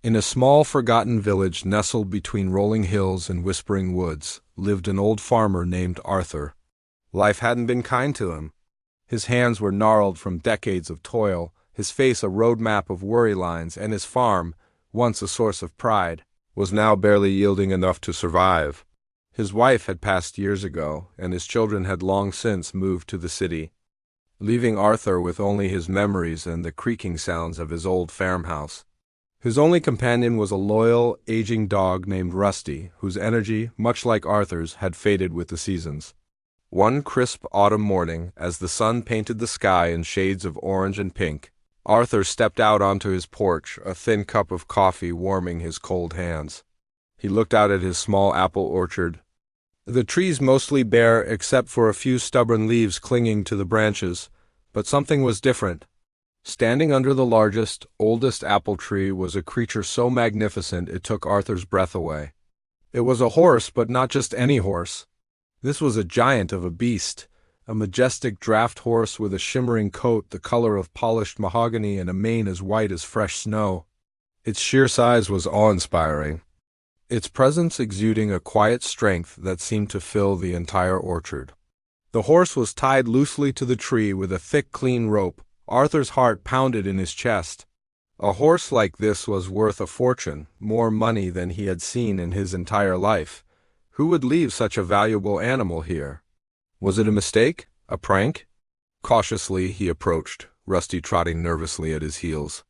In a small, forgotten village nestled between rolling hills and whispering woods, lived an old farmer named Arthur. Life hadn't been kind to him. His hands were gnarled from decades of toil, his face a road map of worry lines, and his farm, once a source of pride, was now barely yielding enough to survive. His wife had passed years ago, and his children had long since moved to the city, leaving Arthur with only his memories and the creaking sounds of his old farmhouse. His only companion was a loyal, aging dog named Rusty, whose energy, much like Arthur's, had faded with the seasons. One crisp autumn morning, as the sun painted the sky in shades of orange and pink, Arthur stepped out onto his porch, a thin cup of coffee warming his cold hands. He looked out at his small apple orchard. The trees mostly bare except for a few stubborn leaves clinging to the branches, but something was different. Standing under the largest, oldest apple tree was a creature so magnificent it took Arthur's breath away. It was a horse, but not just any horse. This was a giant of a beast, a majestic draft horse with a shimmering coat the color of polished mahogany and a mane as white as fresh snow. Its sheer size was awe-inspiring, its presence exuding a quiet strength that seemed to fill the entire orchard. The horse was tied loosely to the tree with a thick, clean rope. Arthur's heart pounded in his chest. A horse like this was worth a fortune, more money than he had seen in his entire life. Who would leave such a valuable animal here? Was it a mistake? A prank? Cautiously he approached, Rusty trotting nervously at his heels.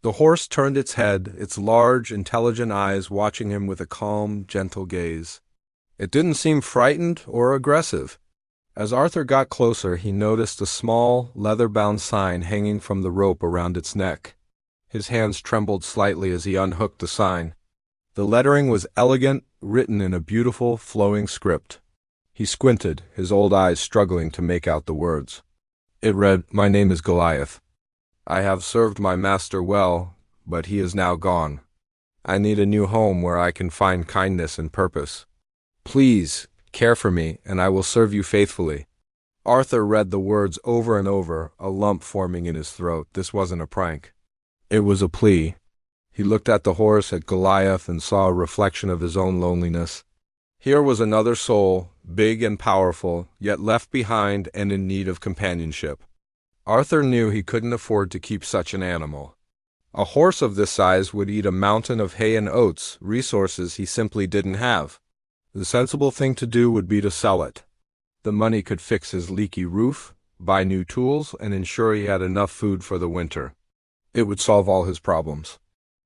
The horse turned its head, its large, intelligent eyes watching him with a calm, gentle gaze. It didn't seem frightened or aggressive. As Arthur got closer, he noticed a small, leather-bound sign hanging from the rope around its neck. His hands trembled slightly as he unhooked the sign. The lettering was elegant, written in a beautiful, flowing script. He squinted, his old eyes struggling to make out the words. It read, "My name is Goliath. I have served my master well, but he is now gone. I need a new home where I can find kindness and purpose. Please, care for me, and I will serve you faithfully." Arthur read the words over and over, a lump forming in his throat. This wasn't a prank. It was a plea. He looked at the horse, at Goliath, and saw a reflection of his own loneliness. Here was another soul, big and powerful, yet left behind and in need of companionship. Arthur knew he couldn't afford to keep such an animal. A horse of this size would eat a mountain of hay and oats, resources he simply didn't have. The sensible thing to do would be to sell it. The money could fix his leaky roof, buy new tools, and ensure he had enough food for the winter. It would solve all his problems.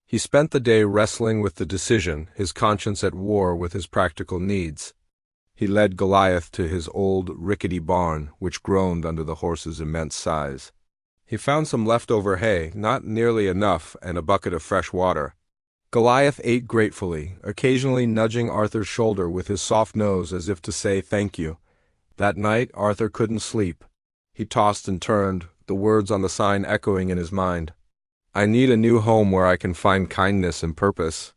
He spent the day wrestling with the decision, his conscience at war with his practical needs. He led Goliath to his old, rickety barn, which groaned under the horse's immense size. He found some leftover hay, not nearly enough, and a bucket of fresh water. Goliath ate gratefully, occasionally nudging Arthur's shoulder with his soft nose as if to say thank you. That night, Arthur couldn't sleep. He tossed and turned, the words on the sign echoing in his mind. I need a new home where I can find kindness and purpose.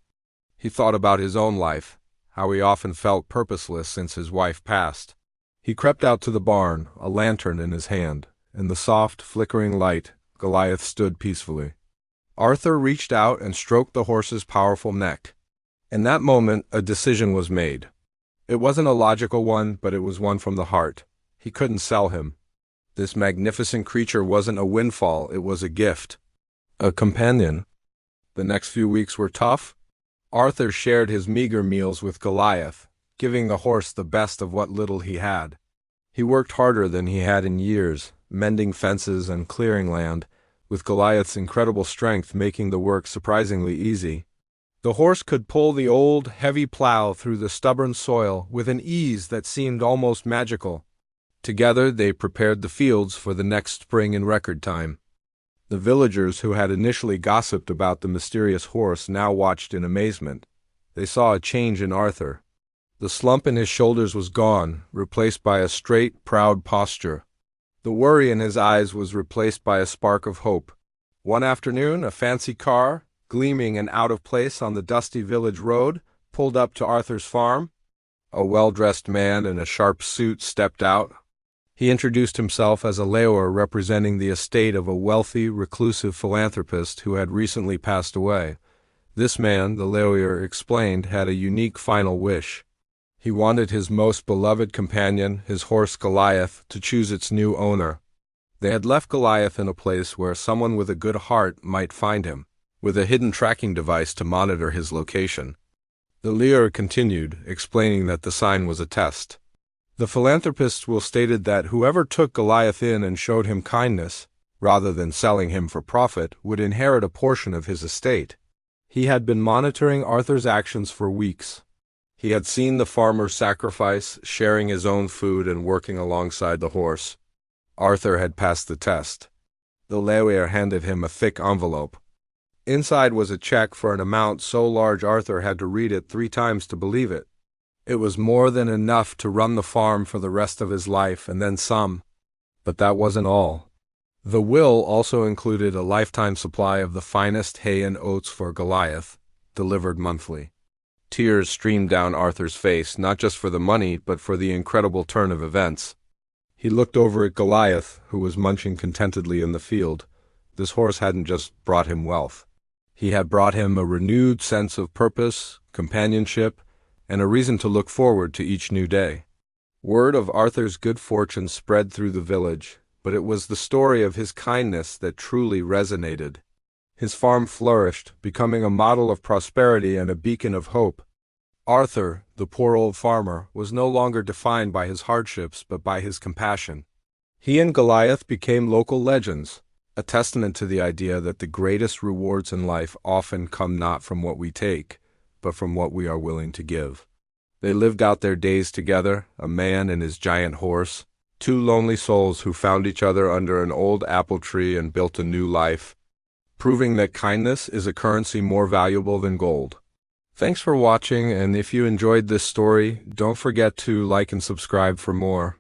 He thought about his own life, how he often felt purposeless since his wife passed. He crept out to the barn, a lantern in his hand. In the soft, flickering light, Goliath stood peacefully. Arthur reached out and stroked the horse's powerful neck. In that moment, a decision was made. It wasn't a logical one, but it was one from the heart. He couldn't sell him. This magnificent creature wasn't a windfall, it was a gift. A companion. The next few weeks were tough. Arthur shared his meager meals with Goliath, giving the horse the best of what little he had. He worked harder than he had in years, mending fences and clearing land, with Goliath's incredible strength making the work surprisingly easy. The horse could pull the old, heavy plow through the stubborn soil with an ease that seemed almost magical. Together they prepared the fields for the next spring in record time. The villagers who had initially gossiped about the mysterious horse now watched in amazement. They saw a change in Arthur. The slump in his shoulders was gone, replaced by a straight, proud posture. The worry in his eyes was replaced by a spark of hope. One afternoon, a fancy car, gleaming and out of place on the dusty village road, pulled up to Arthur's farm. A well-dressed man in a sharp suit stepped out. He introduced himself as a laower representing the estate of a wealthy, reclusive philanthropist who had recently passed away. This man, the lawyer explained, had a unique final wish. He wanted his most beloved companion, his horse Goliath, to choose its new owner. They had left Goliath in a place where someone with a good heart might find him, with a hidden tracking device to monitor his location. The lawyer continued, explaining that the sign was a test. The philanthropist will stated that whoever took Goliath in and showed him kindness, rather than selling him for profit, would inherit a portion of his estate. He had been monitoring Arthur's actions for weeks. He had seen the farmer sacrifice, sharing his own food and working alongside the horse. Arthur had passed the test. The lawyer handed him a thick envelope. Inside was a check for an amount so large Arthur had to read it 3 times to believe it. It was more than enough to run the farm for the rest of his life and then some. But that wasn't all. The will also included a lifetime supply of the finest hay and oats for Goliath, delivered monthly. Tears streamed down Arthur's face, not just for the money, but for the incredible turn of events. He looked over at Goliath, who was munching contentedly in the field. This horse hadn't just brought him wealth. He had brought him a renewed sense of purpose, companionship, and a reason to look forward to each new day. Word of Arthur's good fortune spread through the village, but it was the story of his kindness that truly resonated. His farm flourished, becoming a model of prosperity and a beacon of hope. Arthur, the poor old farmer, was no longer defined by his hardships but by his compassion. He and Goliath became local legends, a testament to the idea that the greatest rewards in life often come not from what we take, but from what we are willing to give. They lived out their days together, a man and his giant horse, 2 lonely souls who found each other under an old apple tree and built a new life, proving that kindness is a currency more valuable than gold. Thanks for watching, and if you enjoyed this story, don't forget to like and subscribe for more.